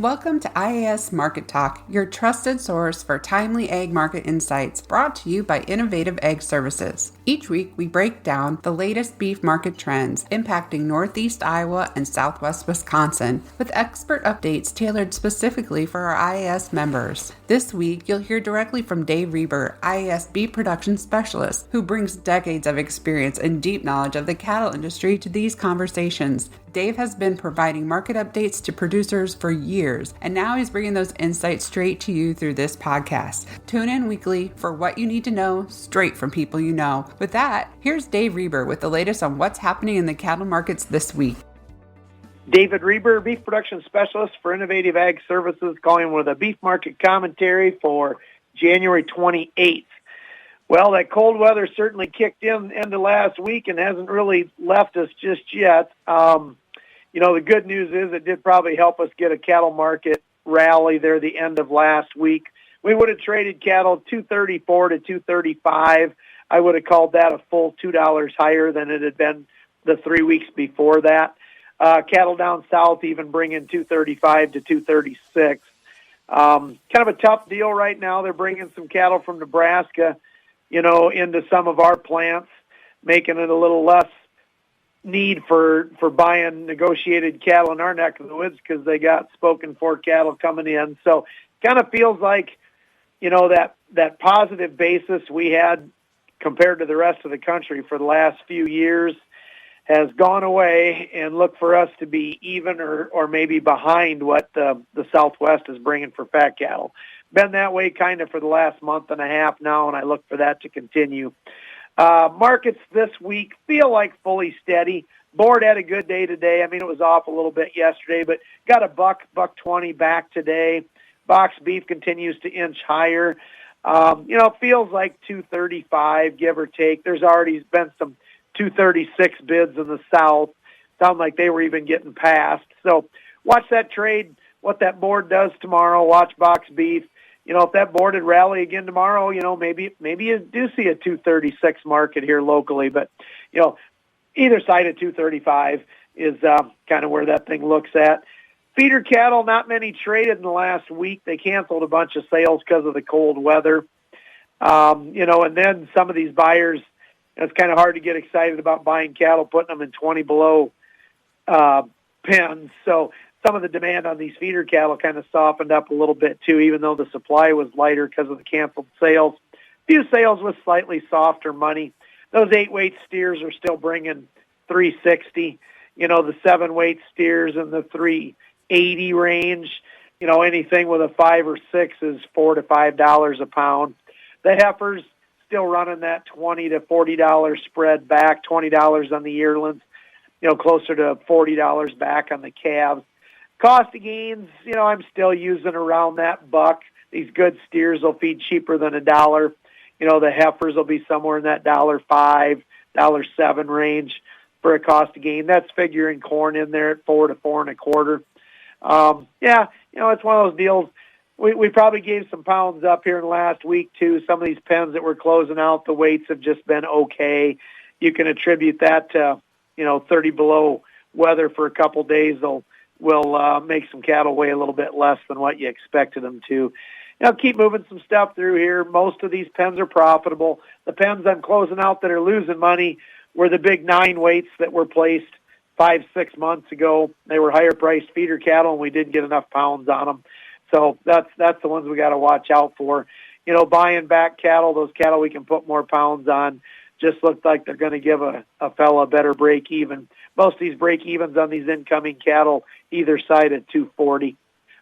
Welcome to IAS Market Talk, your trusted source for timely ag market insights, brought to you by Innovative Ag Services. Each week, we break down the latest beef market trends impacting Northeast Iowa and Southwest Wisconsin, with expert updates tailored specifically for our IAS members. This week, you'll hear directly from Dave Reber, IAS Beef Production Specialist, who brings decades of experience and deep knowledge of the cattle industry to these conversations. Dave has been providing market updates to producers for years, and now he's bringing those insights straight to you through this podcast. Tune in weekly for what you need to know straight from people you know. With that, here's Dave Reber with the latest on what's happening in the cattle markets this week. David Reber, Beef Production Specialist for Innovative Ag Services, calling with a beef market commentary for January 28th. Well, that cold weather certainly kicked in end of last week and hasn't really left us just yet. The good news is it did probably help us get a cattle market rally there the end of last week. We would have traded cattle 234 to 235. I would have called that a full $2 higher than it had been the 3 weeks before that. Cattle down south even bringing 235 to 236. Kind of a tough deal right now. They're bringing some cattle from Nebraska, into some of our plants, making it a little less need for buying negotiated cattle in our neck of the woods because they got spoken for cattle coming in. So kind of feels like, that positive basis we had compared to the rest of the country for the last few years has gone away, and look for us to be even or maybe behind what the Southwest is bringing for fat cattle. Been that way kind of for the last month and a half now, and I look for that to continue. Markets this week feel like fully steady. Board had a good day today. I mean, it was off a little bit yesterday, but got a $1.20 back today. Box beef continues to inch higher. It feels like 235, give or take. There's already been some 236 bids in the South. Sound like they were even getting passed. So watch that trade, what that board does tomorrow. Watch box beef. If that board would rally again tomorrow, maybe you do see a 236 market here locally. But, either side of 235 is kind of where that thing looks at. Feeder cattle, not many traded in the last week. They canceled a bunch of sales because of the cold weather. And then some of these buyers, it's kind of hard to get excited about buying cattle, putting them in 20 below pens. So some of the demand on these feeder cattle kind of softened up a little bit too, even though the supply was lighter because of the canceled sales. Few sales with slightly softer money. Those 8-weight steers are still bringing 360. The 7-weight steers in the 380 range. Anything with a 5 or 6 is $4 to $5 a pound. The heifers still running that $20 to $40 spread back, $20 on the yearlings, closer to $40 back on the calves. Cost of gains, I'm still using around that $1. These good steers will feed cheaper than $1. The heifers will be somewhere in that $1.05, $1.07 range for a cost of gain. That's figuring corn in there at 4 to 4 1/4. It's one of those deals. We probably gave some pounds up here in the last week too. Some of these pens that we're closing out, the weights have just been okay. You can attribute that to 30 below weather for a couple days. Will make some cattle weigh a little bit less than what you expected them to. Keep moving some stuff through here. Most of these pens are profitable. The pens I'm closing out that are losing money were the big 9 weights that were placed 5-6 months ago. They were higher priced feeder cattle, and we didn't get enough pounds on them. So that's the ones we got to watch out for. Buying back cattle, those cattle we can put more pounds on, just look like they're going to give a fella a better break even. Most of these break evens on these incoming cattle, either side at 240.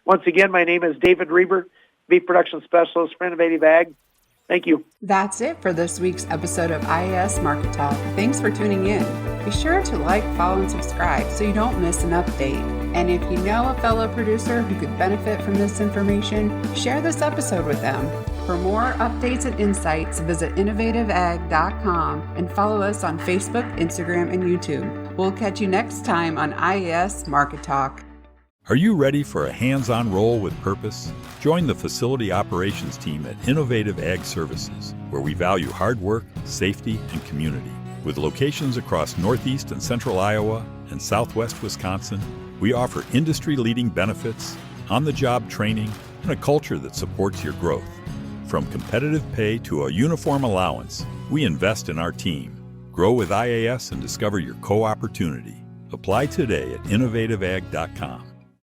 Once again, my name is David Reber, Beef Production Specialist for Innovative Ag. Thank you. That's it for this week's episode of IAS Market Talk. Thanks for tuning in. Be sure to like, follow, and subscribe so you don't miss an update. And if you know a fellow producer who could benefit from this information, share this episode with them. For more updates and insights, visit innovativeag.com and follow us on Facebook, Instagram, and YouTube. We'll catch you next time on IAS Market Talk. Are you ready for a hands-on role with purpose? Join the facility operations team at Innovative Ag Services, where we value hard work, safety, and community. With locations across Northeast and Central Iowa and Southwest Wisconsin, we offer industry-leading benefits, on-the-job training, and a culture that supports your growth. From competitive pay to a uniform allowance, we invest in our team. Grow with IAS and discover your co-opportunity. Apply today at innovativeag.com.